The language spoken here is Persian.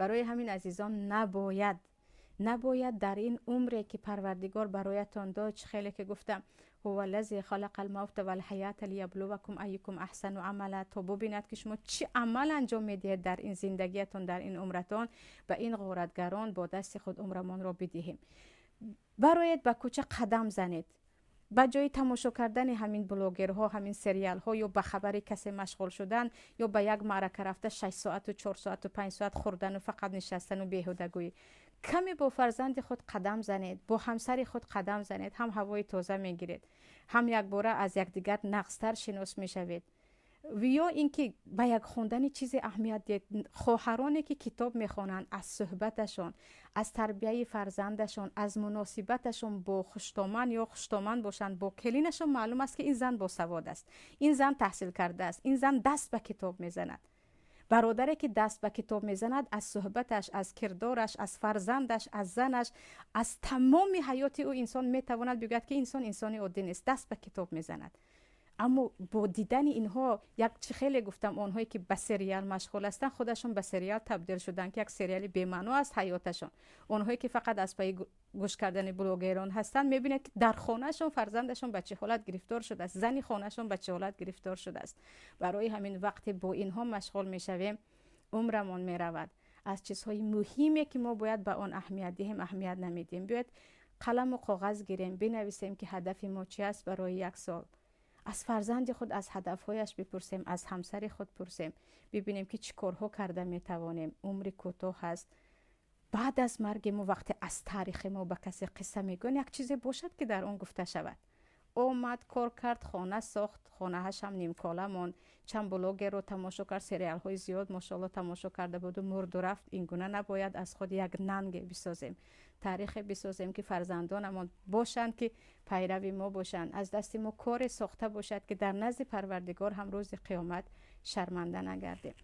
برای همین عزیزان نباید در این عمری که پروردگار برایتان داد، خیلی که گفتم هو الذی خلق الموت والحیات لیبلوکم ایکم احسن عملا، تا ببیند که شما چه عمل انجام میدهید در این زندگیتون، در این عمرتون. به این غارتگران با دست خود عمرمان را بدهیم. برایت به کوچه قدم زنید، با جای تماشا کردن همین بلاگرها، همین سریال ها، یا به خبر کسی مشغول شدن، یا به یک معرکه رفته 6 ساعت و 4 ساعت و 5 ساعت خوردن و فقط نشستن و بیهودگویی، کمی با فرزند خود قدم زنید، با همسر خود قدم زنید. هم هوای تازه میگیرید، هم یک باره از یکدیگر نقصتر شناس میشوید. و یا اینکه به یک خوندن چیز اهمیت دید. خواهرانی که کتاب میخوانند، از صحبتشون، از تربیت فرزندشون، از مناسبتشون با خشتامن یا خشتامن باشند با کلینشون، معلوم است که این زن با سواد است، این زن تحصیل کرده است، این زن دست به کتاب میزند. برادری که دست به کتاب میزند، از صحبتش، از کردارش، از فرزندش، از زنش، از تمام حیات او انسان میتواند بگوید که انسان انسانی عادی نیست، دست به کتاب میزند. اما با دیدن اینها، یک چی خیلی گفتم، آنهایی که به سریال مشغول هستن خودشون به سریال تبدیل شدن که یک سریال بی‌معنی است حیاتشون. آنهایی که فقط از پای گوش کردن بلاگران هستن، میبینید که در خانهشون فرزندشون به چه حالت گرفتار شده است، زنی خانهشون به چه حالت گرفتار شده است. برای همین وقت با اینها مشغول میشویم، عمرمون میرود. از چیزهای مهمی که ما باید به آن اهمیت دهیم اهمیت نمیدیم. بیاید قلم و کاغذ گیریم، بنویسیم که هدف ما چی است برای یک سال. از فرزند خود از هدفهایش بپرسیم، از همسر خود پرسیم، ببینیم که چی کارها کرده میتوانیم. عمر کوتاه هست. بعد از مرگ ما وقتی از تاریخ ما به کسی قصه میگن، یک چیزی باشد که در اون گفته شود. اومد کار کرد، خانه ساخت، خانه هاش هم نیم کاله ماند، چند بلاگر رو تماشا کرد، سریال های زیاد ماشاءالله تماشا کرده بود و مرد و رفت. این گونه نباید از خود یک ننگ بسازیم، تاریخ بسازیم که فرزندانمون باشند که پیروی ما باشند، از دست ما کار ساخته باشد که در نزد پروردگار هم روز قیامت شرمنده نگردیم.